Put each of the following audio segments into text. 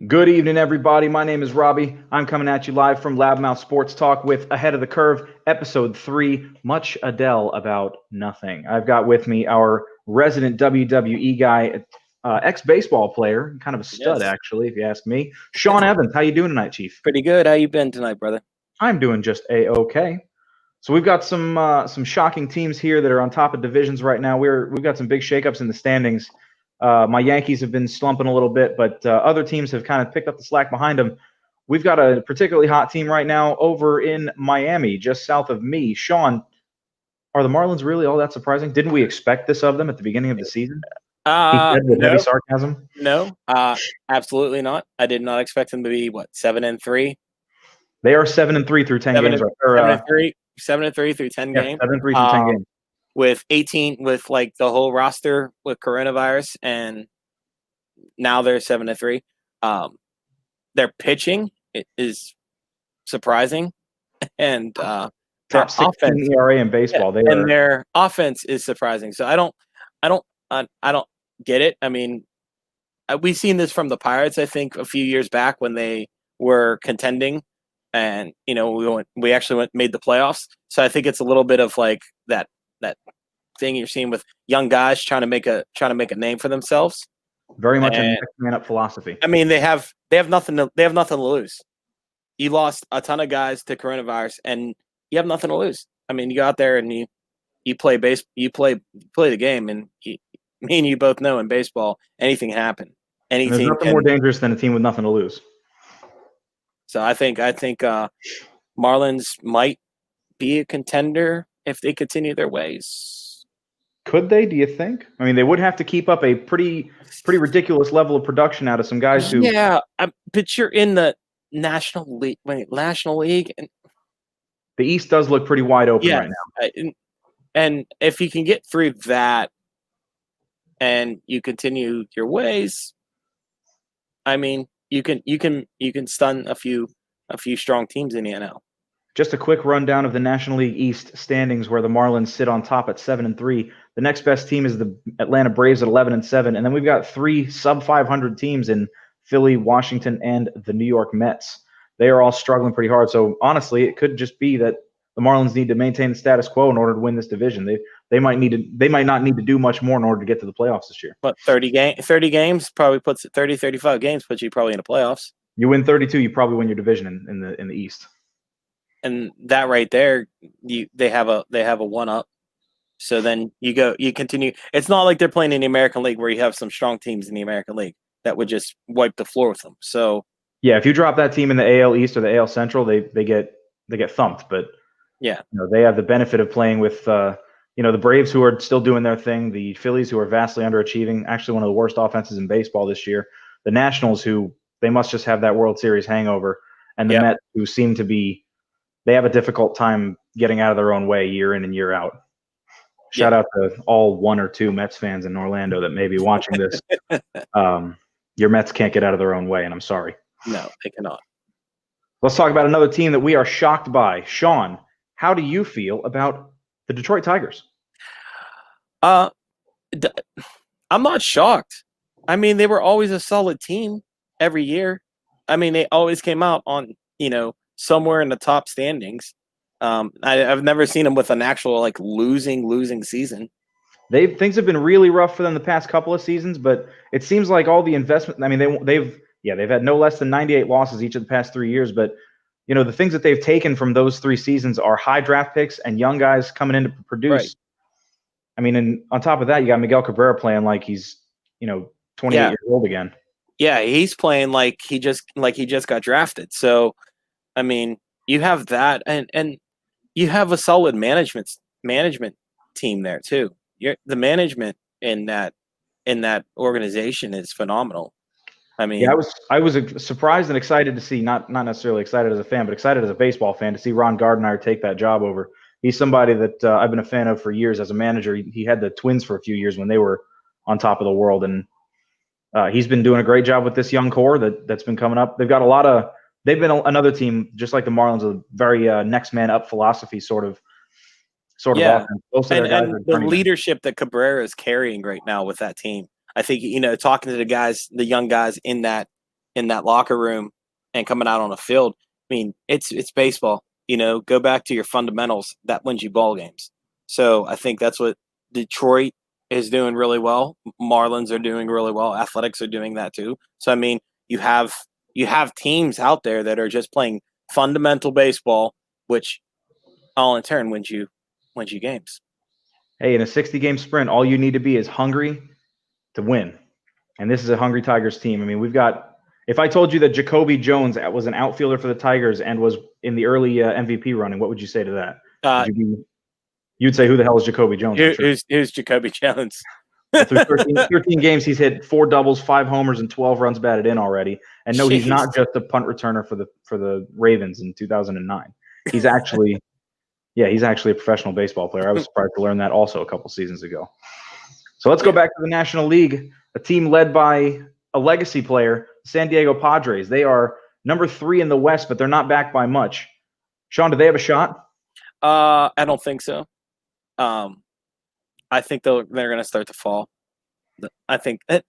Good evening, everybody. My name is Robbie. I'm coming at you live from Loudmouth Sports Talk with Ahead of the Curve, Episode 3, Much Adell About Nothing. I've got with me our resident WWE guy, ex-baseball player, kind of a stud, Yes. actually, if you ask me. Sean Evans, how you doing tonight, Chief? Pretty good. How you been tonight, brother? I'm doing just A-okay. So we've got some shocking teams here that are on top of divisions right now. We've got some big shakeups in the standings. My Yankees have been slumping a little bit, but other teams have kind of picked up the slack behind them. We've got a particularly hot team right now over in Miami, just south of me. Sean, are the Marlins really all that surprising? Didn't we expect this of them at the beginning of the season? He said with heavy No, sarcasm. no, absolutely not. I did not expect them to be 7-3. They are 7-3 through 10 games. 7-3 through 10 Yeah, games. 7-3 through 10 games. With 18, with like the whole roster with coronavirus, and now they're 7-3. Their pitching is surprising, and Top their 16 offense, ERA in baseball. their offense is surprising. So I don't get it. I mean, we've seen this from the Pirates, I think, a few years back when they were contending, and we actually made the playoffs. So I think it's a little bit of like that thing you're seeing with young guys trying to make a name for themselves. Very much a next man up philosophy. I mean, they have nothing to lose. You lost a ton of guys to coronavirus, and you have nothing to lose. I mean, you go out there and you play the game, and me and you both know in baseball anything can happen. There's nothing more dangerous than a team with nothing to lose. So I think Marlins might be a contender if they continue their ways. Could they? Do you think? I mean, they would have to keep up a pretty ridiculous level of production out of some guys who. Yeah, but you're in the National League, and the East does look pretty wide open right now. And if you can get through that, and you continue your ways, I mean, you can stun a few strong teams in the NL. Just a quick rundown of the National League East standings, where the Marlins sit on top at 7-3. The next best team is the Atlanta Braves at 11-7, and then we've got 3 sub-500 teams in Philly, Washington, and the New York Mets. They are all struggling pretty hard. So honestly, it could just be that the Marlins need to maintain the status quo in order to win this division. They might not need to do much more in order to get to the playoffs this year. But 30 games probably puts 35 games puts you probably in the playoffs. You win 32, you probably win your division in the East. And that right there, they have a 1-up. So then you continue. It's not like they're playing in the American League where you have some strong teams in the American League that would just wipe the floor with them. So yeah, if you drop that team in the AL East or the AL Central, they get thumped. But yeah, they have the benefit of playing with the Braves, who are still doing their thing, the Phillies, who are vastly underachieving, actually one of the worst offenses in baseball this year, the Nationals, who they must just have that World Series hangover, and the Mets, who seem to be they have a difficult time getting out of their own way year in and year out. Shout out to all 1 or 2 Mets fans in Orlando that may be watching this. Your Mets can't get out of their own way, and I'm sorry. No, they cannot. Let's talk about another team that we are shocked by. Sean, how do you feel about the Detroit Tigers? I'm not shocked. I mean, they were always a solid team every year. I mean, they always came out on, somewhere in the top standings. I've never seen them with an actual losing season. Things have been really rough for them the past couple of seasons, but it seems like all the investment. I mean, they've had no less than 98 losses each of the past 3 years, but the things that they've taken from those 3 seasons are high draft picks and young guys coming in to produce. Right. I mean, and on top of that, you got Miguel Cabrera playing like he's 28 years old again. Yeah, he's playing like he just got drafted. So, I mean, you have that, and you have a solid management team there too. The management in that organization is phenomenal. I mean, I was surprised and excited to see, not necessarily excited as a fan, but excited as a baseball fan to see Ron Gardner take that job over. He's somebody that I've been a fan of for years as a manager. He had the Twins for a few years when they were on top of the world, and he's been doing a great job with this young core that's been coming up. They've got they've been another team, just like the Marlins, a very next man up philosophy sort of offense. And the leadership that Cabrera is carrying right now with that team. I think, talking to the young guys in that in that locker room and coming out on a field. I mean, it's baseball. Go back to your fundamentals. That wins you ball games. So I think that's what Detroit is doing really well. Marlins are doing really well. Athletics are doing that too. So I mean, you have teams out there that are just playing fundamental baseball, which all in turn wins you games. Hey, in a 60-game sprint, all you need to be is hungry to win. And this is a hungry Tigers team. I mean, we've got – if I told you that Jacoby Jones was an outfielder for the Tigers and was in the early MVP running, what would you say to that? You'd say, who the hell is Jacoby Jones? Who's Jacoby Jones? Well, through 13 games, he's hit 4 doubles, 5 homers, and 12 runs batted in already. And no, he's not just a punt returner for the Ravens in 2009. He's actually he's actually a professional baseball player. I was surprised to learn that also a couple seasons ago. So let's go back to the National League, a team led by a legacy player, San Diego Padres. They are number 3 in the West, but they're not backed by much. Sean, do they have a shot? I don't think so. I think they're going to start to fall. I think I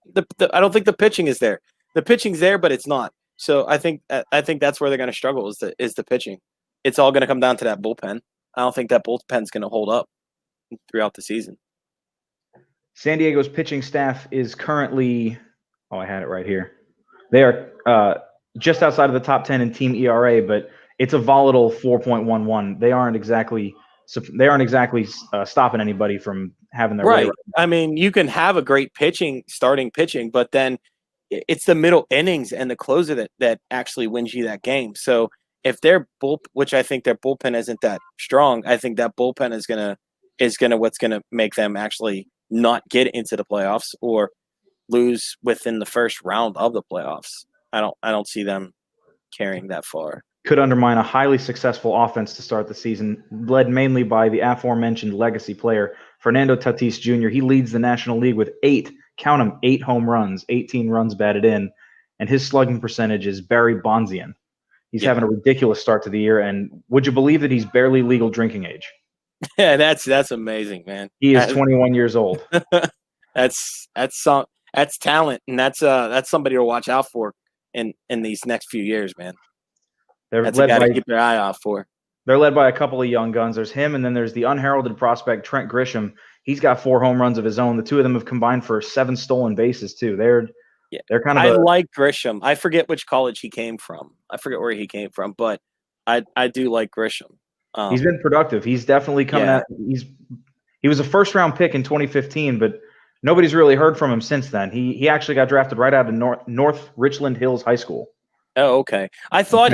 don't think the pitching is there. The pitching's there, but it's not. So I think that's where they're going to struggle is the pitching. It's all going to come down to that bullpen. I don't think that bullpen's going to hold up throughout the season. San Diego's pitching staff is currently – I had it right here. They are just outside of the top 10 in team ERA, but it's a volatile 4.11. They aren't exactly stopping anybody from having their right. way. I mean, you can have a great starting pitching, but then it's the middle innings and the closer that actually wins you that game. So if which I think their bullpen isn't that strong, I think that bullpen is gonna what's gonna make them actually not get into the playoffs or lose within the first round of the playoffs. I don't see them carrying that far. Could undermine a highly successful offense to start the season, led mainly by the aforementioned legacy player, Fernando Tatis Jr. He leads the National League with 8 home runs, 18 runs batted in, and his slugging percentage is Barry Bonzian. He's having a ridiculous start to the year, and would you believe that he's barely legal drinking age? Yeah, that's amazing, man. He is 21 years old. That's talent, and that's somebody to watch out for in these next few years, man. That's a guy to keep their eye out for. They're led by a couple of young guns. There's him, and then there's the unheralded prospect Trent Grisham. He's got 4 home runs of his own. The two of them have combined for 7 stolen bases too. They're kind of. I like Grisham. I forget which college he came from. I forget where he came from, but I do like Grisham. He's been productive. He's definitely coming out. He was a first-round pick in 2015, but nobody's really heard from him since then. He actually got drafted right out of North Richland Hills High School. Oh, okay. I thought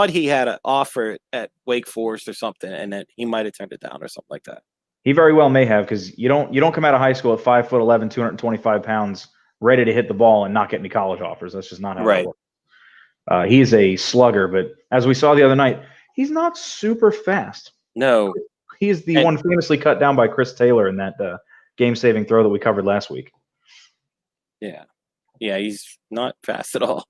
he had an offer at Wake Forest or something, and that he might have turned it down or something like that. He very well may have, because you don't come out of high school at 5'11", 225 pounds, ready to hit the ball and not get any college offers. That's just not how it works. He is a slugger, but as we saw the other night, he's not super fast. No. He's the one famously cut down by Chris Taylor in that game-saving throw that we covered last week. Yeah. Yeah, he's not fast at all.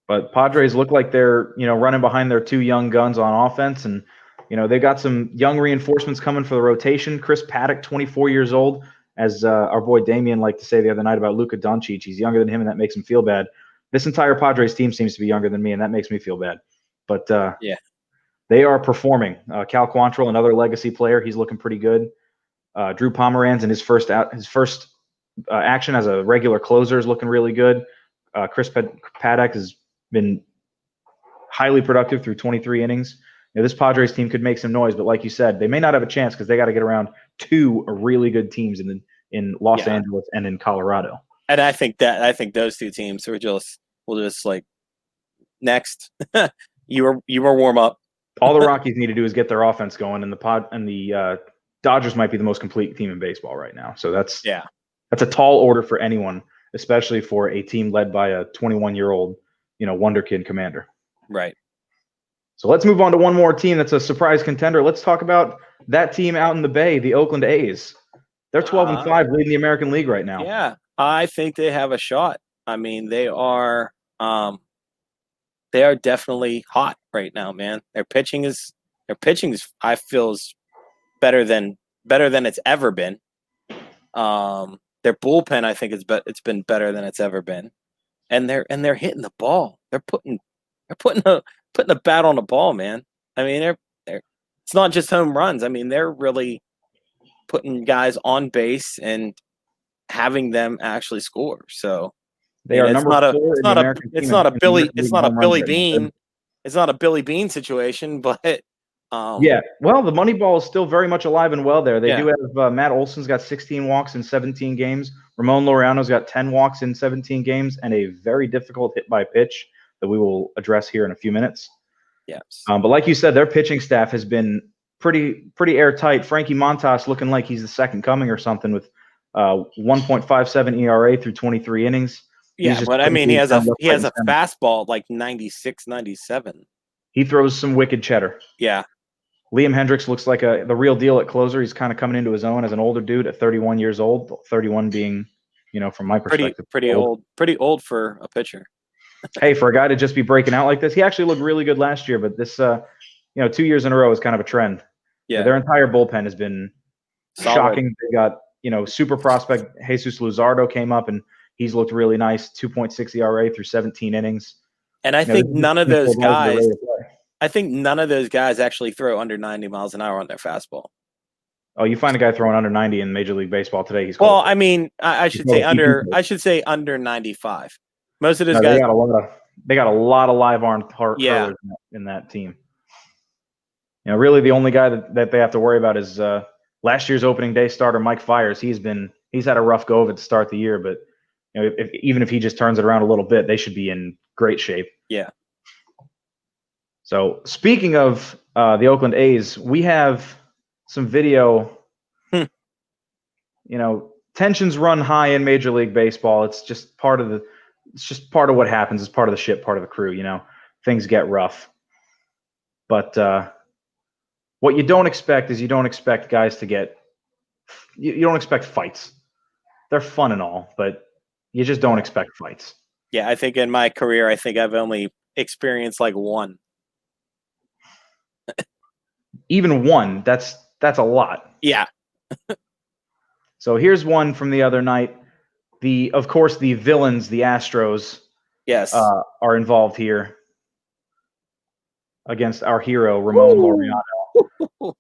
But Padres look like they're, running behind their 2 young guns on offense, and they've got some young reinforcements coming for the rotation. Chris Paddock, 24 years old, as our boy Damien liked to say the other night about Luka Doncic. He's younger than him, and that makes him feel bad. This entire Padres team seems to be younger than me, and that makes me feel bad. But they are performing. Cal Quantrill, another legacy player, he's looking pretty good. Drew Pomeranz in his first action as a regular closer is looking really good. Chris Paddock has been highly productive through 23 innings. This Padres team could make some noise, but like you said, they may not have a chance because they got to get around 2 really good teams in Los Angeles and in Colorado. And I think those 2 teams will just like next. you were warm up. All the Rockies need to do is get their offense going, and the Dodgers might be the most complete team in baseball right now. So that's a tall order for anyone, especially for a team led by a 21-year-old, wonderkid commander. Right. So let's move on to one more team that's a surprise contender. Let's talk about that team out in the Bay, the Oakland A's. They're 12-5, leading the American League right now. Yeah, I think they have a shot. I mean, they are definitely hot right now, man. Their pitching is I feel is better than it's ever been. Their bullpen, I think, it's been better than it's ever been, and they're hitting the ball. putting a bat on the ball, man. I mean, they're it's not just home runs. I mean, they're really putting guys on base and having them actually score. So They are number 4 in the American team in home runs right now. It's not a Billy Bean situation, but yeah. Well, the money ball is still very much alive and well there. They do have Matt Olson's got 16 walks in 17 games. Ramon Laureano's got 10 walks in 17 games and a very difficult hit by pitch that we will address here in a few minutes. Yes. But like you said, their pitching staff has been pretty airtight. Frankie Montas looking like he's the second coming or something with 1.57 ERA through 23 innings. Yeah, but I mean, he has a fastball like 96, 97. He throws some wicked cheddar. Yeah. Liam Hendricks looks like the real deal at closer. He's kind of coming into his own as an older dude at 31 years old. 31 being, from my perspective, pretty old for a pitcher. Hey, for a guy to just be breaking out like this, he actually looked really good last year. But this, 2 years in a row is kind of a trend. Yeah, their entire bullpen has been shocking. They got super prospect Jesus Luzardo came up and he's looked really nice. 2.6 ERA through 17 innings. And I think none of those guys. I think none of those guys actually throw under 90 miles an hour on their fastball. Oh, you find a guy throwing under 90 in Major League Baseball today. He's I mean, I should say under. I should say under 95. Most of those guys. They got a lot of live arm hurlers in that team. Really the only guy that they have to worry about is last year's opening day starter Mike Fiers. He's had a rough go of it to start the year, but even if he just turns it around a little bit, they should be in great shape. Yeah. So speaking of the Oakland A's, we have some video. Tensions run high in Major League Baseball. It's just part of what happens. It's part of the ship, part of the crew. Things get rough. But what you don't expect is you don't expect guys to get. You don't expect fights. They're fun and all, but you just don't expect fights. Yeah, I think in my career, I've only experienced like one. Even one, that's a lot. Yeah. So here's one from the other night. Of course, the villains, the Astros, yes, are involved here against our hero, Ramon Laureano.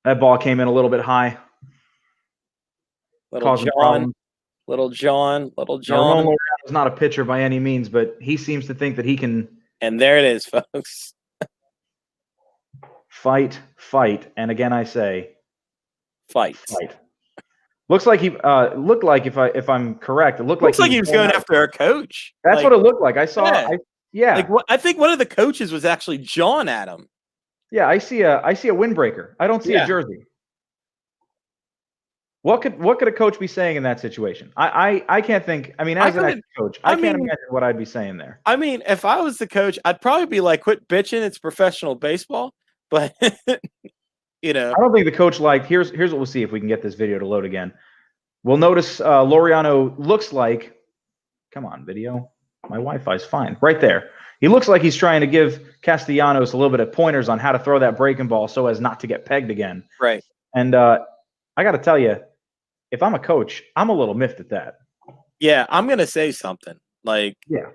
That ball came in a little bit high. Little John. Ramon Laureano is not a pitcher by any means, but he seems to think that he can. And there it is, folks. Fight, and again I say, fight. Looks like he looked like if I'm correct, it looks like he was going after our coach. That's what it looked like. I saw. Yeah. I think one of the coaches was actually John Adam. Yeah, I see a windbreaker. I don't see a jersey. What could a coach be saying in that situation? I can't think. I mean, as an coach, I can't imagine what I'd be saying there. I mean, if I was the coach, I'd probably be like, "Quit bitching. It's professional baseball." But I don't think the coach liked. Here's what we'll see if we can get this video to load again. We'll notice Laureano looks like. Come on, video. My Wi-Fi's fine. Right there. He looks like he's trying to give Castellanos a little bit of pointers on how to throw that breaking ball so as not to get pegged again. Right. And I got to tell you, if I'm a coach, I'm a little miffed at that. Yeah, I'm gonna say something like. Yeah.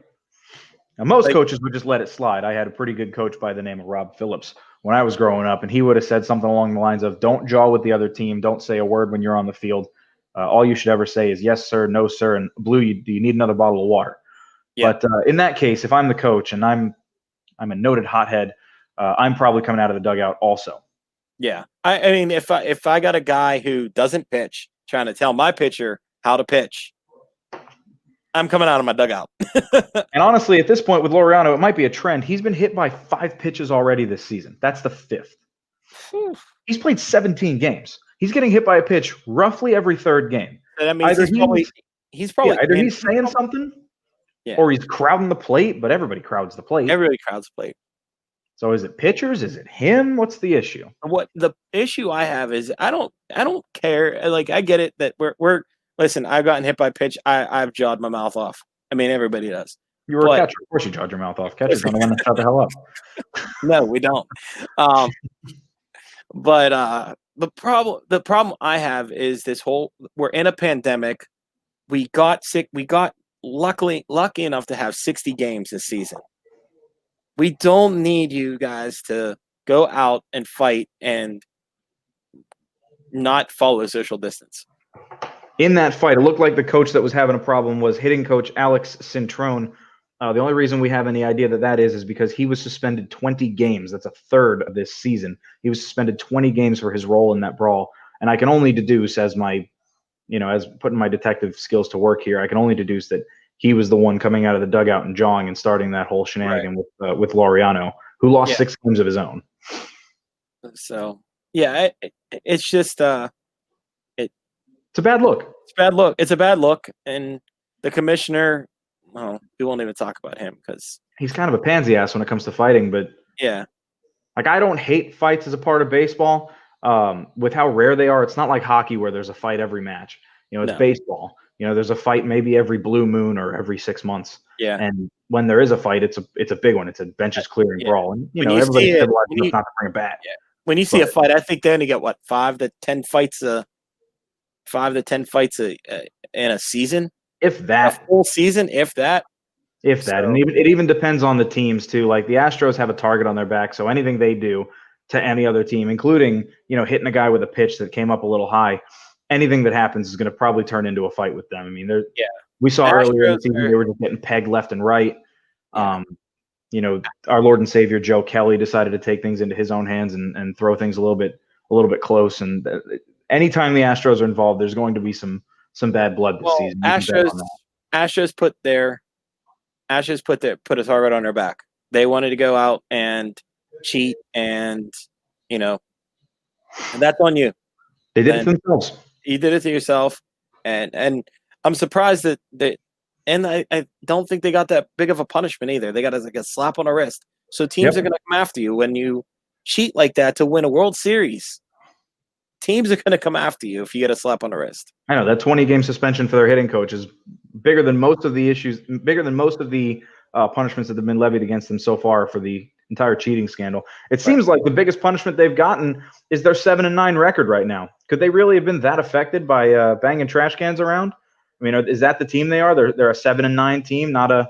Now, most coaches would just let it slide. I had a pretty good coach by the name of Rob Phillips when I was growing up, and he would have said something along the lines of, "Don't jaw with the other team. Don't say a word when you're on the field. All you should ever say is yes, sir, no, sir, and Blue, do you need another bottle of water?" Yeah. But in that case, if I'm the coach and I'm a noted hothead, I'm probably coming out of the dugout also. Yeah, I mean, if I got a guy who doesn't pitch trying to tell my pitcher how to pitch, I'm coming out of my dugout. And honestly, at this point with Laureano, it might be a trend. He's been hit by 5 pitches already this season. That's the 5th. He's played 17 games. He's getting hit by a pitch roughly every 3rd game. That means he's probably either he's saying something, or he's crowding the plate. But everybody crowds the plate. Everybody crowds the plate. So is it pitchers? Is it him? What's the issue? What the issue I have is I don't care. Like, I get it that we're listen. I've gotten hit by a pitch. I've jawed my mouth off. I mean, everybody does. You were a catcher. Of course you jawed your mouth off. Catchers don't want to shut the hell up. No, we don't. But the problem I have is this whole, we're in a pandemic. We got sick. We got lucky enough to have 60 games this season. We don't need you guys to go out and fight and not follow social distance. In that fight, it looked like the coach that was having a problem was hitting coach Alex Cintrone. The only reason we have any idea that is because he was suspended 20 games. That's a third of this season. He was suspended 20 games for his role in that brawl. And I can only deduce, as putting my detective skills to work here, I can only deduce that he was the one coming out of the dugout and jawing and starting that whole shenanigan with Laureano, who lost 6 games of his own. So, yeah, it's just it's a bad look. It's a bad look. It's a bad look. And the commissioner, well, we won't even talk about him because he's kind of a pansy ass when it comes to fighting. But yeah, like, I don't hate fights as a part of baseball. With how rare they are, it's not like hockey where there's a fight every match. It's baseball. There's a fight maybe every blue moon or every 6 months. Yeah. And when there is a fight, it's a big one. It's a benches clearing brawl. And everybody said not to bring a bat. Yeah. When you see a fight, I think they only get 5 to 10 fights in a season. If that. A full season, if that. And it even depends on the teams too. Like the Astros have a target on their back, so anything they do to any other team, including hitting a guy with a pitch that came up a little high, anything that happens is going to probably turn into a fight with them. I mean, we saw earlier in the season they were just getting pegged left and right. Our Lord and Savior Joe Kelly decided to take things into his own hands and throw things a little bit close. And anytime the Astros are involved, there's going to be some bad blood this season. Astros put a target on their back. They wanted to go out and cheat, and and that's on you. They did it to themselves. You did it to yourself, and I'm surprised and I don't think they got that big of a punishment either. They got a slap on the wrist. So teams are going to come after you when you cheat like that to win a World Series. Teams are going to come after you if you get a slap on the wrist. I know that 20-game suspension for their hitting coach is bigger than most of the punishments that have been levied against them so far for the entire cheating scandal. It seems like the biggest punishment they've gotten is their 7-9 record right now. Could they really have been that affected by banging trash cans around? I mean, is that the team they are? They're a 7-9 team, not a.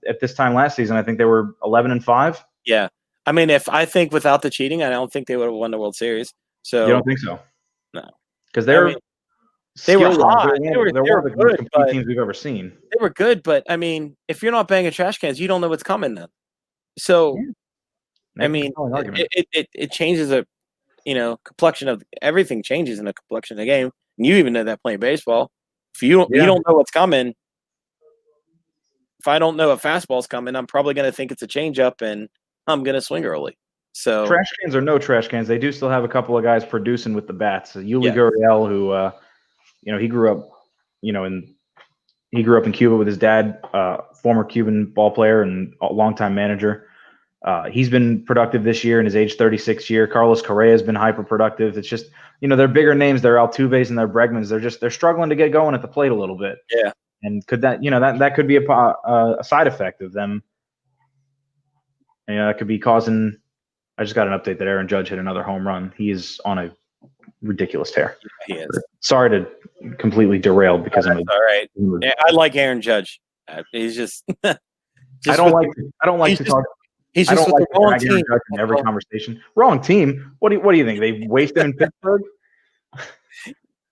At this time last season, I think they were 11-5. Yeah, I mean, I think without the cheating, I don't think they would have won the World Series. So you don't think so? No, because they were hot. They're one of the most complete teams we've ever seen. They were good, but I mean, if you're not banging trash cans, you don't know what's coming then. So, I mean, it changes complexion of everything changes in the complexion of the game. And you even know that playing baseball. If you don't know what's coming, if I don't know a fastball's coming, I'm probably going to think it's a changeup, and I'm going to swing early. So trash cans or no trash cans, they do still have a couple of guys producing with the bats. Yuli Gurriel, who he grew up, he grew up in Cuba with his dad, former Cuban ball player and longtime manager. He's been productive this year in his age 36 year. Carlos Correa has been hyper productive. It's just, they're bigger names. They're Altuves and they're Bregmans. They're struggling to get going at the plate a little bit. Yeah. And could that, that could be a side effect of them. That could be causing. I just got an update that Aaron Judge hit another home run. He is on a ridiculous tear. Yeah, he is. Sorry to completely derail because I'm all right. Yeah, I like Aaron Judge. He's just. I don't like to talk. He's just with the wrong team in every conversation. Wrong team. What do you think? They waste him in Pittsburgh?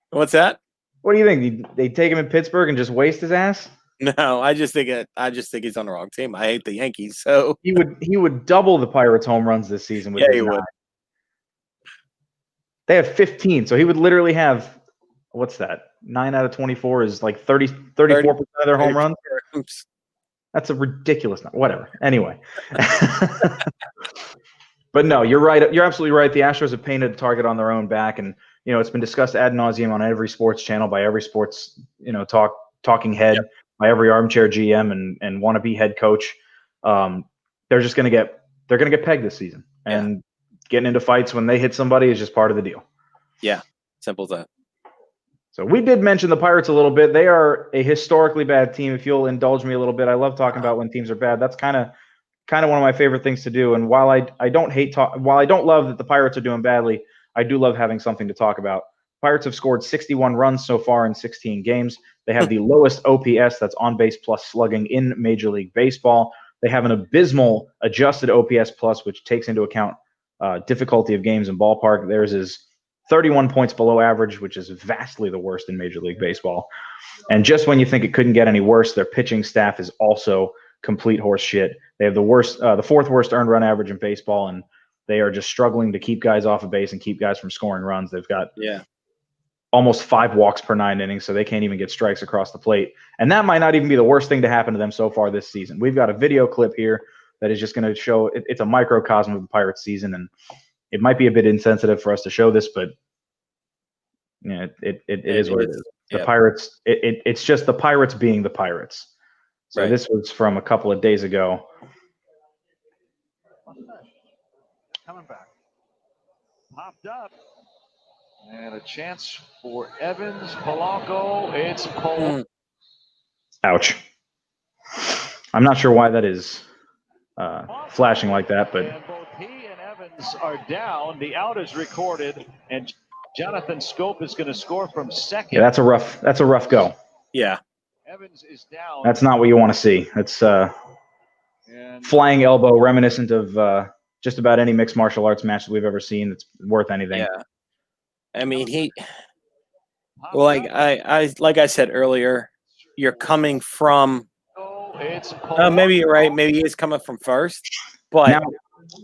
What's that? What do you think? They take him in Pittsburgh and just waste his ass? No, I just think he's on the wrong team. I hate the Yankees, so he would double the Pirates' home runs this season. He would. They have 15, so he would literally have what's that? 9 out of 24 is like 34% of their home runs. Oops. That's a ridiculous number. Whatever. Anyway. But no, you're right. You're absolutely right. The Astros have painted a target on their own back, and it's been discussed ad nauseum on every sports channel by every sports talking head. Yep. By every armchair GM and wannabe head coach. They're just going to get pegged this season, and getting into fights when they hit somebody is just part of the deal. Yeah, simple as that. So we did mention the Pirates a little bit. They are a historically bad team. If you'll indulge me a little bit, I love talking about when teams are bad. That's kind of one of my favorite things to do. And while I don't love that the Pirates are doing badly, I do love having something to talk about. Pirates have scored 61 runs so far in 16 games. They have the lowest OPS, that's on base plus slugging, in Major League Baseball. They have an abysmal adjusted OPS plus, which takes into account difficulty of games and ballpark. Theirs is 31 points below average, which is vastly the worst in Major League Baseball. And just when you think it couldn't get any worse, their pitching staff is also complete horse shit. They have the fourth worst earned run average in baseball, and they are just struggling to keep guys off of base and keep guys from scoring runs. They've got almost 5 walks per 9 innings, so they can't even get strikes across the plate. And that might not even be the worst thing to happen to them so far this season. We've got a video clip here that is just going to show it's a microcosm of the Pirates season, and it might be a bit insensitive for us to show this, but it is what it is. The Pirates, it's just the Pirates being the Pirates. So this was from a couple of days ago. Coming back. Popped up. And a chance for Evans, Polanco. It's Polanco. Ouch. I'm not sure why that is flashing like that, but and both he and Evans are down. The out is recorded, and Jonathan Scope is going to score from second. Yeah, that's a rough go. Yeah. Evans is down. That's not what you want to see. It's flying elbow reminiscent of just about any mixed martial arts match that we've ever seen that's worth anything. Yeah. I mean, like I said earlier, you're coming from maybe you're right. Maybe he is coming from first. But now,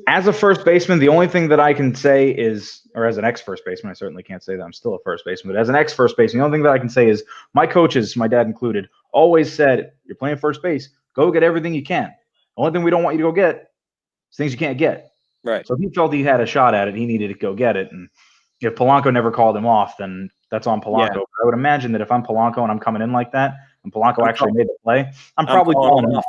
as a first baseman, the only thing that I can say is, or as an ex-first baseman, I certainly can't say that I'm still a first baseman, but as an ex-first baseman, the only thing that I can say is my coaches, my dad included, always said, you're playing first base, go get everything you can. The only thing we don't want you to go get is things you can't get. Right. So if he felt he had a shot at it, he needed to go get it. And if Polanco never called him off, then that's on Polanco. Yeah. I would imagine that if I'm Polanco and I'm coming in like that, and Polanco actually made the play, I'm probably calling him off.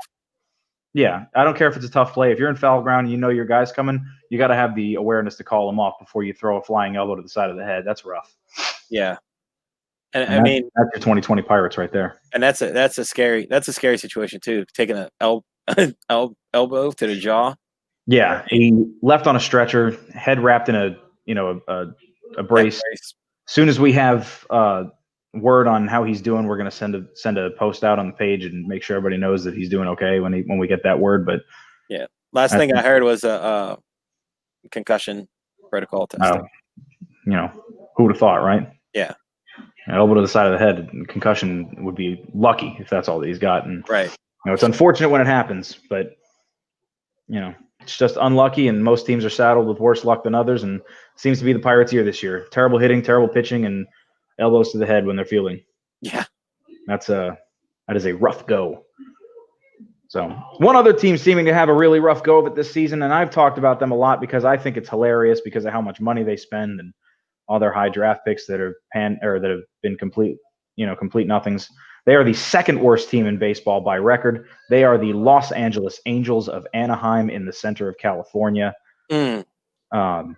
Yeah, I don't care if it's a tough play. If you're in foul ground and you know your guy's coming, you got to have the awareness to call him off before you throw a flying elbow to the side of the head. That's rough. Yeah, and I mean that's your 2020 Pirates right there. And that's a scary situation too. Taking an elbow to the jaw. Yeah, he left on a stretcher, head wrapped in a brace. As soon as we have word on how he's doing, we're going to send a post out on the page and make sure everybody knows that he's doing okay when we get that word. But yeah, last thing I heard was a concussion protocol testing. Who would have thought, right? Yeah, an elbow to the side of the head, concussion would be lucky if that's all that he's got. And right, it's unfortunate when it happens, but it's just unlucky. And most teams are saddled with worse luck than others, and it seems to be the Pirates' year this year. Terrible hitting, terrible pitching, and elbows to the head when they're fielding. Yeah. That is a rough go. So one other team seeming to have a really rough go of it this season, and I've talked about them a lot because I think it's hilarious because of how much money they spend and all their high draft picks that have been complete nothings. They are the second worst team in baseball by record. They are the Los Angeles Angels of Anaheim in the center of California. They are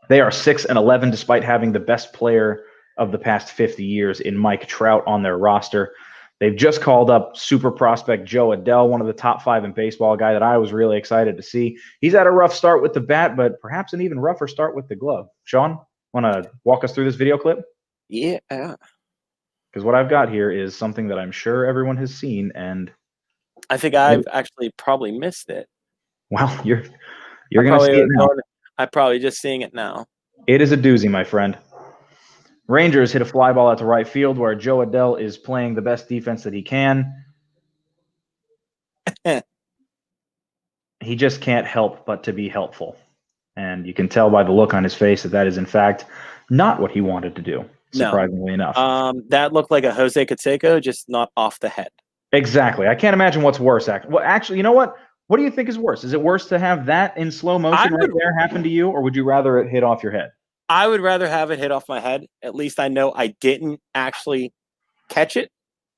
6-11 despite having the best player of the past 50 years in Mike Trout on their roster. They've just called up super prospect Joe Adell, one of the top 5 in baseball, a guy that I was really excited to see. He's had a rough start with the bat, but perhaps an even rougher start with the glove. Sean, want to walk us through this video clip? Yeah. Because what I've got here is something that I'm sure everyone has seen, and I think I've actually probably missed it. Well, you're going to see it now. I'm probably just seeing it now. It is a doozy, my friend. Rangers hit a fly ball out to right field where Joe Adell is playing the best defense that he can. He just can't help but to be helpful. And you can tell by the look on his face that is, in fact, not what he wanted to do, surprisingly enough. That looked like a Jose Canseco, just not off the head. Exactly. I can't imagine what's worse. Well, actually, you know what? What do you think is worse? Is it worse to have that in slow motion right there happen to you, or would you rather it hit off your head? I would rather have it hit off my head. At least I know I didn't actually catch it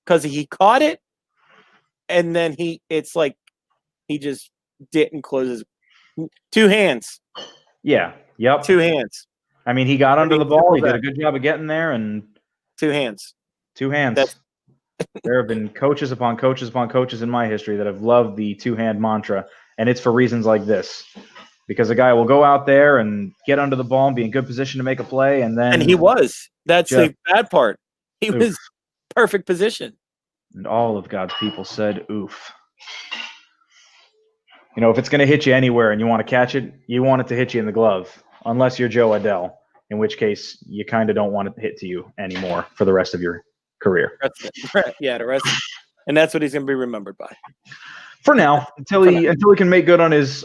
because he caught it, and then it's like he just didn't close his 2 hands. Yeah. Yep. 2 hands. I mean, he got under the ball. He did a good job of getting there, and 2 hands. 2 hands. There have been coaches upon coaches upon coaches in my history that have loved the 2-hand mantra, and it's for reasons like this. Because a guy will go out there and get under the ball and be in good position to make a play, and he was. That's the bad part. He was perfect position. And all of God's people said, "Oof." if it's going to hit you anywhere and you want to catch it, you want it to hit you in the glove, unless you're Joe Adell, in which case you kind of don't want it to hit to you anymore for the rest of your career. Yeah, the rest, and that's what he's going to be remembered by. For now, until he can make good on his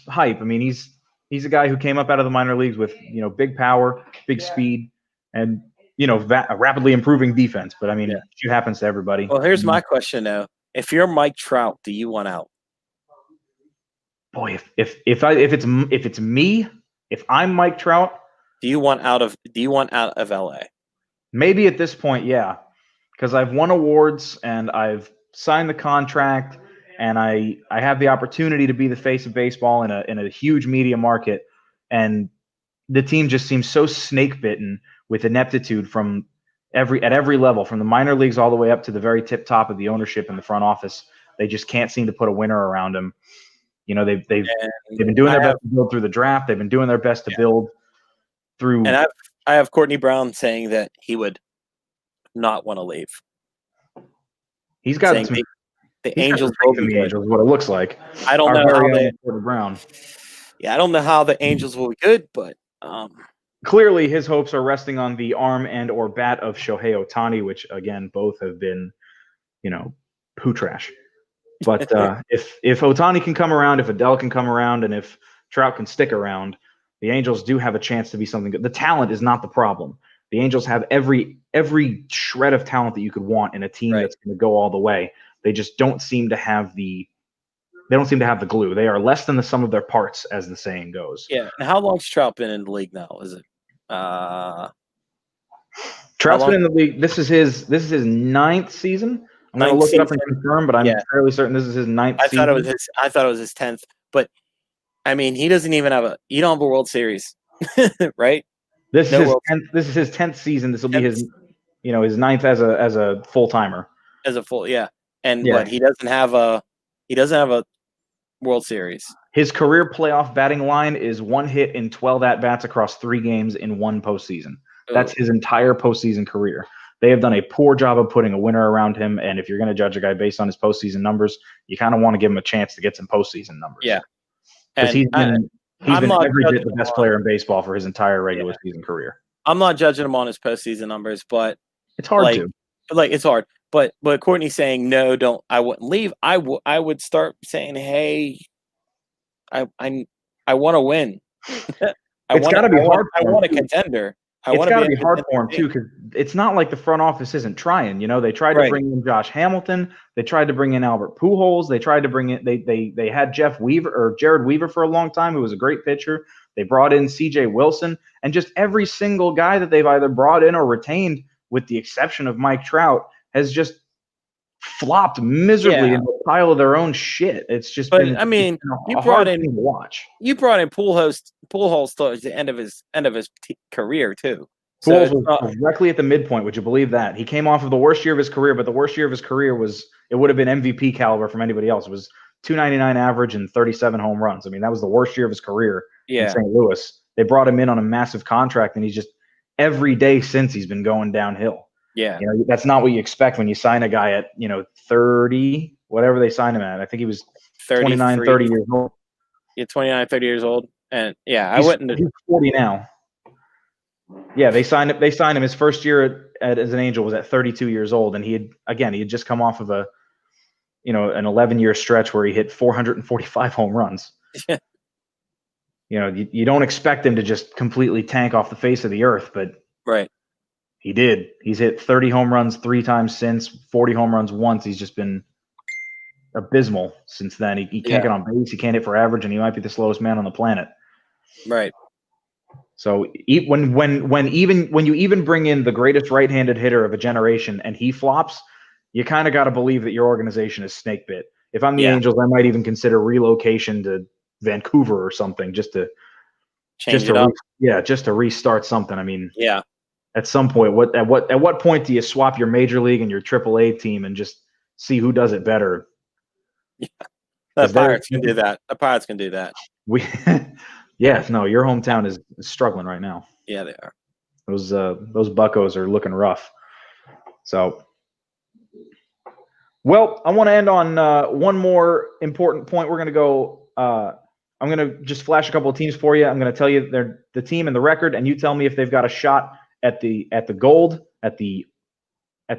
hype. I mean, he's a guy who came up out of the minor leagues with big power, big speed, and a rapidly improving defense. But I mean, it happens to everybody. Well, here's my question though: if you're Mike Trout, do you want out? Boy, if it's me, if I'm Mike Trout, do you want out of LA? Maybe at this point, yeah, because I've won awards and I've signed the contract. And I have the opportunity to be the face of baseball in a huge media market, and the team just seems so snake bitten with ineptitude at every level, from the minor leagues all the way up to the very tip top of the ownership and the front office. They just can't seem to put a winner around them. They've been doing their best to build through the draft. They've been doing their best to build through. And I have Courtney Brown saying that he would not want to leave. He's got some. The Angels will be good. Angels, what it looks like. I don't know how Brown. Yeah, I don't know how the Angels will be good, but clearly his hopes are resting on the arm and or bat of Shohei Ohtani, which again both have been, poo trash. But if Ohtani can come around, if Adell can come around, and if Trout can stick around, the Angels do have a chance to be something good. The talent is not the problem. The Angels have every shred of talent that you could want in a team that's going to go all the way. They just don't seem to have the glue. They are less than the sum of their parts, as the saying goes. Yeah. And how long's Trout been in the league now? Is it Trout's been in the league. This is his ninth season. I'm going to look it up and confirm, but I'm fairly certain this is his ninth season. I thought it was his 10th, but I mean, he doesn't even have a World Series, right? This is his 10th season. This will be his ninth as a full timer. As a full, yeah. And what he doesn't have a World Series. His career playoff batting line is 1 hit in 12 at bats across 3 games in 1 postseason. That's his entire postseason career. They have done a poor job of putting a winner around him. And if you're going to judge a guy based on his postseason numbers, you kind of want to give him a chance to get some postseason numbers. Yeah, because he's been every bit the best player in baseball for his entire regular season career. I'm not judging him on his postseason numbers, but it's hard to. It's hard. But Courtney's saying no, I wouldn't leave. I would start saying, hey, I want to win. It's got to be hard. I want a contender. It's got to be hard for him too, because it's not like the front office isn't trying. They tried to bring in Josh Hamilton. They tried to bring in Albert Pujols. They tried to bring in they had Jared Weaver for a long time, who was a great pitcher. They brought in C.J. Wilson, and just every single guy that they've either brought in or retained, with the exception of Mike Trout, has just flopped miserably in a pile of their own shit. It's just you brought in Pujols towards the end of his career too. Pujols was directly at the midpoint. Would you believe that? He came off of the worst year of his career, but the worst year of his career would have been MVP caliber from anybody else. It was .299 average and 37 home runs. I mean, that was the worst year of his career in St. Louis. They brought him in on a massive contract, and he's just every day since he's been going downhill. Yeah. That's not what you expect when you sign a guy at, 30, whatever they signed him at. I think he was 29, 30 years old. Yeah, 29, 30 years old. And I wouldn't. He's 40 now. Yeah, they signed him his first year as an Angel was at 32 years old, and he had just come off of an 11-year stretch where he hit 445 home runs. You don't expect him to just completely tank off the face of the earth, but he did. He's hit 30 home runs 3 times since, 40 home runs once. He's just been abysmal since then. He can't get on base. He can't hit for average, and he might be the slowest man on the planet. Right. So when you even bring in the greatest right-handed hitter of a generation and he flops, you kind of got to believe that your organization is snake bit. If I'm the Angels, I might even consider relocation to Vancouver or something just to restart something. I mean, at some point, at what point do you swap your major league and your AAA team and just see who does it better? Yeah. The Pirates can do that. Your hometown is struggling right now. Yeah, they are. Those Buccos are looking rough. So, well, I want to end on one more important point. We're going to go I'm going to just flash a couple of teams for you. I'm going to tell you the team and the record, and you tell me if they've got a shot at the gold, at the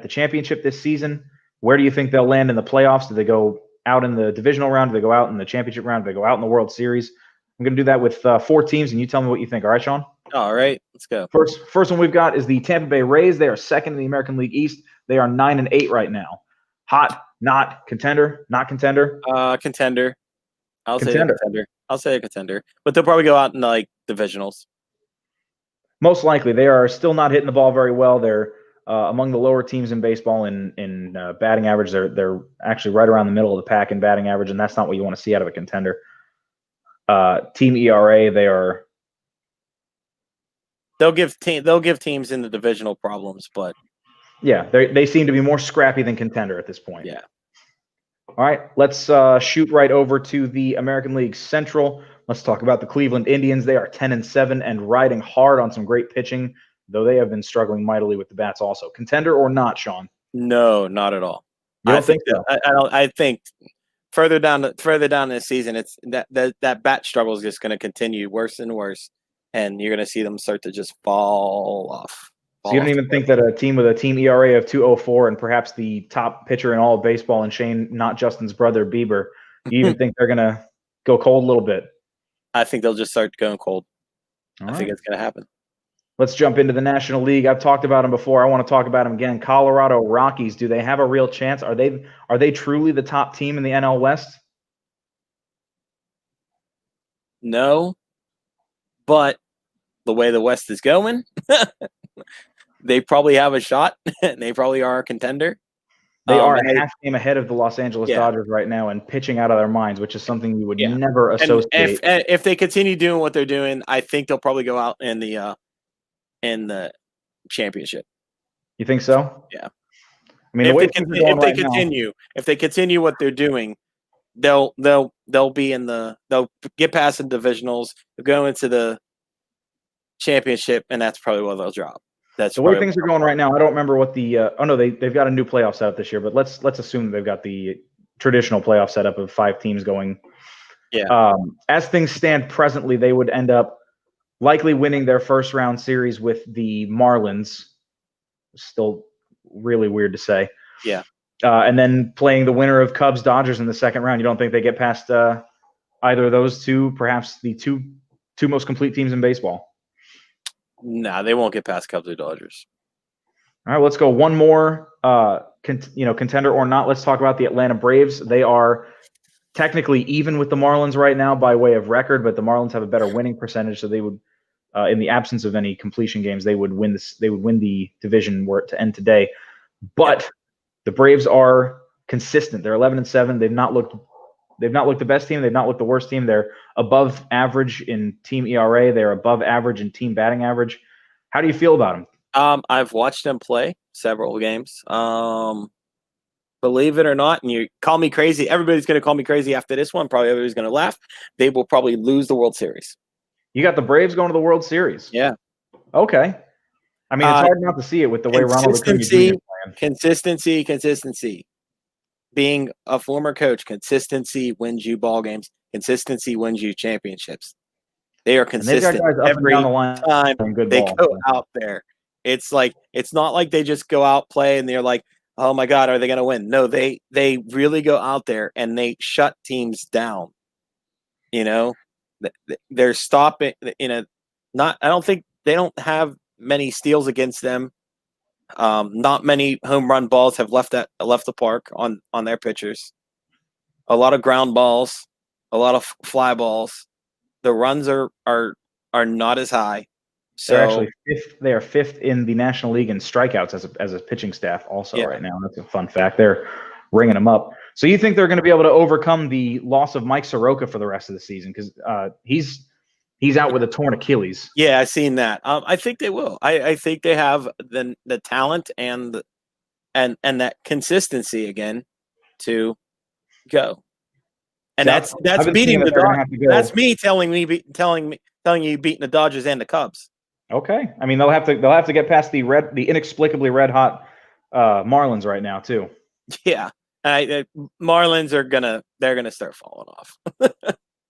championship this season. Where do you think they'll land in the playoffs? Do they go out in the divisional round? Do they go out in the championship round? Do they go out in the World Series? I'm going to do that with 4 teams, and you tell me what you think. All right, Sean? All right, let's go. First one we've got is the Tampa Bay Rays. They are second in the American League East. They are 9-8 right now. Hot, not contender, not contender. Contender. I'll say a contender. I'll say a contender, but they'll probably go out in like divisionals. Most likely, they are still not hitting the ball very well. They're among the lower teams in baseball in batting average. They're actually right around the middle of the pack in batting average, and that's not what you want to see out of a contender. Team ERA, they are. They'll give teams in the divisional problems, but yeah, they seem to be more scrappy than contender at this point. Yeah. All right, let's shoot right over to the American League Central. Let's talk about the Cleveland Indians. They are 10-7 and riding hard on some great pitching, though they have been struggling mightily with the bats also. Contender or not, Sean? No, not at all. You don't think so? I think further down this season, it's that bat struggle is just going to continue worse and worse, and you're going to see them start to just fall off. So you don't even think that a team with a team ERA of 2.04 and perhaps the top pitcher in all of baseball and Shane, not Justin's brother, Bieber, you even think they're going to go cold a little bit? I think they'll just start going cold. All I think it's going to happen. Let's jump into the National League. I've talked about them before. I want to talk about them again. Colorado Rockies. Do they have a real chance? Are they truly the top team in the NL West? No, but the way the West is going, they probably have a shot. They probably are a contender. They are a half game ahead of the Los Angeles Dodgers right now and pitching out of their minds, which is something you would never associate. And if they continue doing what they're doing, I think they'll probably go out in the championship. You think so? Yeah. I mean, if they continue what they're doing, they'll get past the divisionals, they'll go into the championship, and that's probably what they'll drop. That's the way things are going right now. I don't remember what the they've got a new playoff setup this year, but let's assume they've got the traditional playoff setup of 5 teams going. Yeah. As things stand presently, they would end up likely winning their first round series with the Marlins. Still really weird to say. Yeah. And then playing the winner of Cubs Dodgers in the second round. You don't think they get past either of those two, perhaps the two most complete teams in baseball? Nah, they won't get past Cubs or Dodgers. All right, let's go one more contender or not. Let's talk about the Atlanta Braves. They are technically even with the Marlins right now by way of record, but the Marlins have a better winning percentage, so they would, in the absence of any completion games, they would win this. They would win the division were it to end today. But the Braves are consistent. They're 11-7. They've not looked the best team. They've not looked the worst team. They're above average in team ERA. They're above average in team batting average. How do you feel about them? I've watched them play several games. Believe it or not, and you call me crazy. Everybody's going to call me crazy after this one. Probably everybody's going to laugh. They will probably lose the World Series. You got the Braves going to the World Series? Yeah. Okay. I mean, it's hard not to see it with the way Ronald Acuna Jr. is playing. Consistency. Being a former coach, consistency wins you ball games. Consistency wins you championships. They are consistent every time they go out there. It's not like they just go out, play, and they're like, oh my God, are they going to win? No, they really go out there and they shut teams down. You know, they're stopping. I don't think they don't have many steals against them. Not many home run balls have left the park on their pitchers. A lot of ground balls, a lot of fly balls. The runs are not as high. So they're actually fifth. They are 5th in the National League in strikeouts as a pitching staff. Also, right now, that's a fun fact. They're ringing them up. So you think they're going to be able to overcome the loss of Mike Soroka for the rest of the season because he's out with a torn Achilles. Yeah, I've seen that. I think they will. I think they have the talent and that consistency again to go. And that's beating the Dodgers. That's me telling you beating the Dodgers and the Cubs. Okay. I mean, they'll have to get past the inexplicably red hot Marlins right now too. Yeah. Marlins they're gonna start falling off.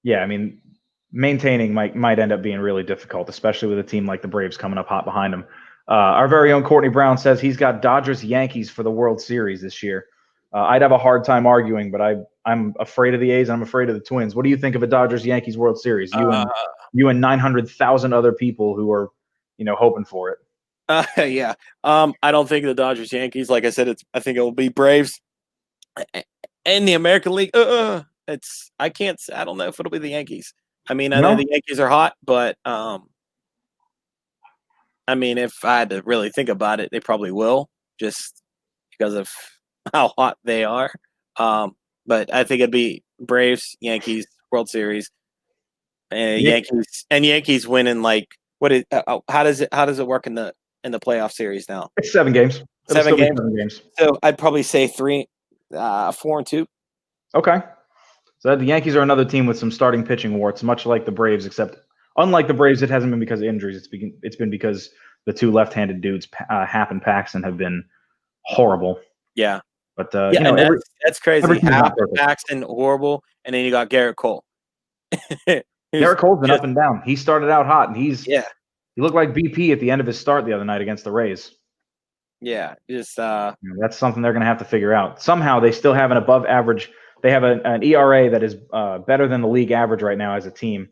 Yeah, I mean, maintaining might end up being really difficult, especially with a team like the Braves coming up hot behind them. Our very own Courtney Brown says he's got Dodgers Yankees for the World Series this year. I'd have a hard time arguing, but I'm afraid of the A's and I'm afraid of the Twins. What do you think of a Dodgers Yankees World Series? You and 900,000 other people who are, hoping for it. Yeah. I don't think the Dodgers Yankees. Like I said, I think it will be Braves and the American League. I don't know if it'll be the Yankees. I mean, I know the Yankees are hot, but I mean, if I had to really think about it, they probably will, just because of how hot they are. But I think it'd be Braves, Yankees, World Series, Yankees winning like how does it work in the playoff series now? It's 7 games. Seven games. So I'd probably say 4-2. Okay. So the Yankees are another team with some starting pitching warts, much like the Braves, except unlike the Braves, it hasn't been because of injuries. It's been because the 2 left-handed dudes, Happ and Paxton, have been horrible. Yeah. But that's crazy. Happ and Paxton horrible, and then you got Garrett Cole. Garrett Cole's been up and down. He started out hot, and he looked like BP at the end of his start the other night against the Rays. Yeah, just that's something they're going to have to figure out. Somehow they still have an above average. They have an ERA that is better than the league average right now as a team.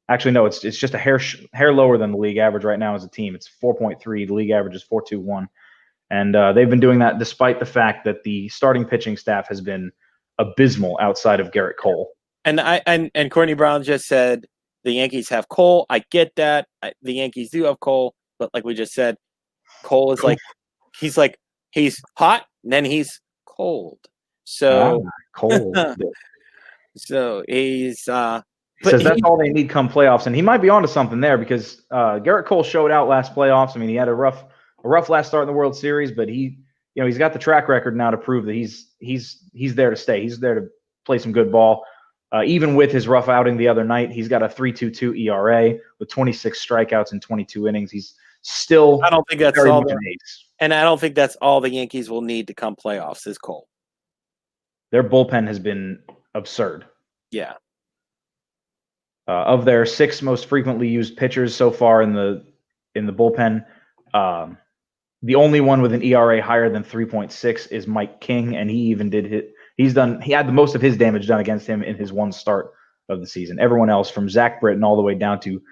Actually, no, it's just a hair lower than the league average right now as a team. It's 4.3. The league average is 4.21, and they've been doing that despite the fact that the starting pitching staff has been abysmal outside of Garrett Cole. And Courtney Brown just said the Yankees have Cole. I get that. The Yankees do have Cole, but like we just said, Cole is he's hot and then he's cold. So cold. So he's says that's all they need come playoffs, and he might be onto something there because Garrett Cole showed out last playoffs. I mean, he had a rough last start in the World Series, but he's got the track record now to prove that he's there to stay. He's there to play some good ball. Even with his rough outing the other night, he's got a 3.22 ERA with 26 strikeouts in 22 innings. He's still. I don't think that's all. And I don't think that's all the Yankees will need to come playoffs is Cole. Their bullpen has been absurd. Yeah. Of their 6 most frequently used pitchers so far in the bullpen, the only one with an ERA higher than 3.6 is Mike King, and he even did hit. He had the most of his damage done against him in his one start of the season. Everyone else, from Zach Britton all the way down to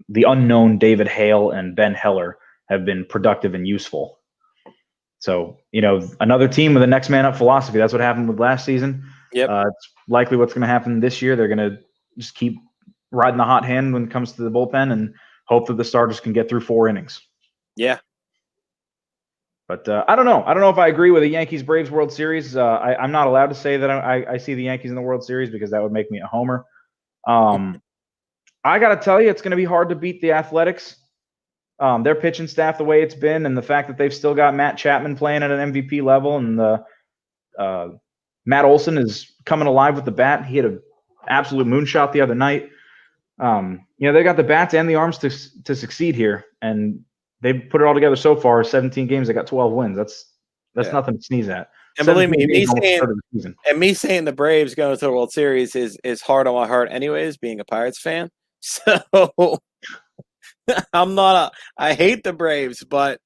the unknown David Hale and Ben Heller, have been productive and useful. So, another team with a next man up philosophy. That's what happened with last season. Yep. It's likely what's going to happen this year. They're going to just keep riding the hot hand when it comes to the bullpen and hope that the starters can get through 4 innings. Yeah. But I don't know. I don't know if I agree with the Yankees-Braves World Series. I'm not allowed to say that I see the Yankees in the World Series because that would make me a homer. I got to tell you, it's going to be hard to beat the Athletics. Their pitching staff, the way it's been, and the fact that they've still got Matt Chapman playing at an MVP level, and Matt Olson is coming alive with the bat. He had an absolute moonshot the other night. They got the bats and the arms to succeed here, and they've put it all together so far. 17 games, they got 12 wins. That's nothing to sneeze at. And believe me, me saying the Braves going to the World Series is hard on my heart anyways, being a Pirates fan. So I hate the Braves, but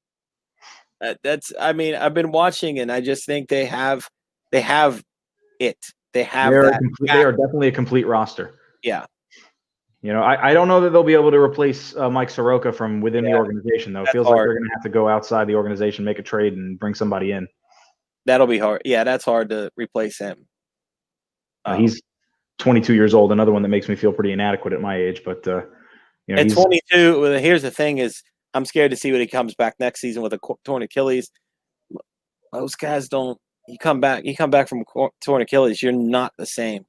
I've been watching and I just think they have it. They are definitely a complete roster. Yeah. I don't know that they'll be able to replace Mike Soroka from within the organization, though. It feels like they're going to have to go outside the organization, make a trade, and bring somebody in. That'll be hard. Yeah, that's hard to replace him. He's 22 years old, another one that makes me feel pretty inadequate at my age. But, at 22, here's the thing is I'm scared to see when he comes back next season with a torn Achilles. Most guys don't – you come back from torn Achilles, you're not the same.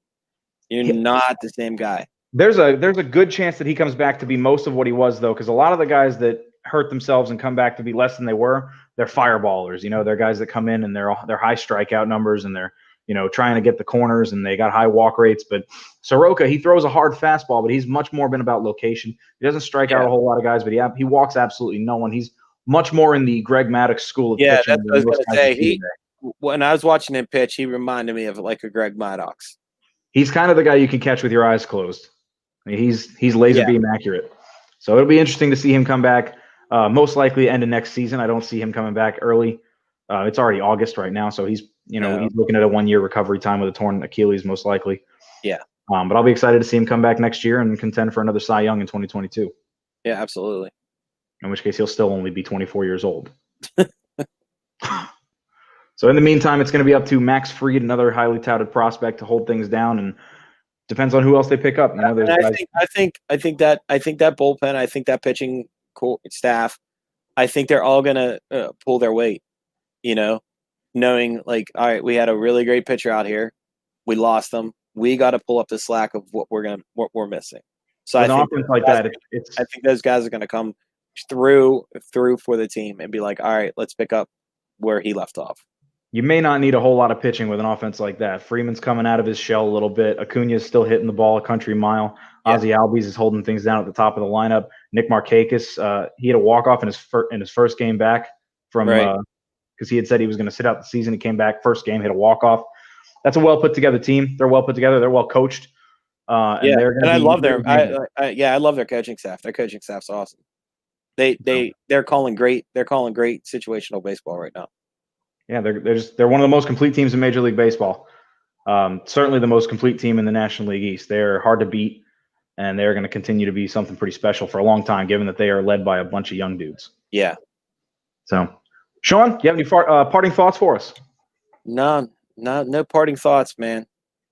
You're not the same guy. There's a good chance that he comes back to be most of what he was, though, because a lot of the guys that hurt themselves and come back to be less than they were, they're fireballers. They're guys that come in and they're high strikeout numbers and they're trying to get the corners and they got high walk rates. But Soroka, he throws a hard fastball, but he's much more been about location. He doesn't strike out a whole lot of guys, but he walks absolutely no one. He's much more in the Greg Maddux school of pitching. Yeah, that's what I was going to say. When I was watching him pitch, he reminded me of like a Greg Maddux. he's kind of the guy you can catch with your eyes closed. I mean, he's laser beam accurate. So it'll be interesting to see him come back. Most likely end of next season. I don't see him coming back early. It's already August right now, so he's looking at a 1 year recovery time with a torn Achilles most likely. Yeah. But I'll be excited to see him come back next year and contend for another Cy Young in 2022. Yeah, absolutely. In which case he'll still only be 24 years old. So in the meantime, it's going to be up to Max Fried, another highly touted prospect, to hold things down, and depends on who else they pick up. I think that bullpen, I think that pitching staff, I think they're all going to pull their weight. Knowing like, all right, we had a really great pitcher out here, we lost them. We got to pull up the slack of what we're missing. So I think those guys are going to come through for the team and be like, all right, let's pick up where he left off. You may not need a whole lot of pitching with an offense like that. Freeman's coming out of his shell a little bit. Acuna's still hitting the ball a country mile. Yeah. Ozzie Albies is holding things down at the top of the lineup. Nick Markakis, he had a walk-off in his first game back from because he had said he was going to sit out the season. He came back first game, hit a walk-off. That's a well put together team. They're well put together. They're well coached. And I love I love their coaching staff. Their coaching staff's awesome. They're calling great situational baseball right now. Yeah, they're one of the most complete teams in Major League Baseball. Certainly the most complete team in the National League East. They're hard to beat, and they're going to continue to be something pretty special for a long time, given that they are led by a bunch of young dudes. Yeah. So, Sean, you have any parting thoughts for us? None. No parting thoughts, man.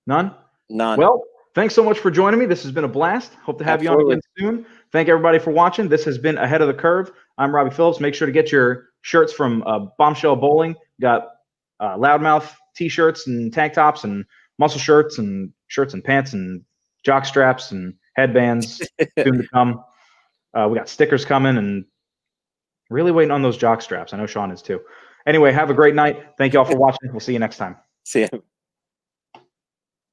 None? None. Well, thanks so much for joining me. This has been a blast. Hope to have you on again soon. Thank everybody for watching. This has been Ahead of the Curve. I'm Robbie Phillips. Make sure to get your shirts from Bombshell Bowling. Got loudmouth T-shirts and tank tops and muscle shirts and pants and jock straps and headbands soon to come. We got stickers coming and really waiting on those jock straps. I know Sean is too. Anyway, have a great night. Thank you all for watching. We'll see you next time. See you.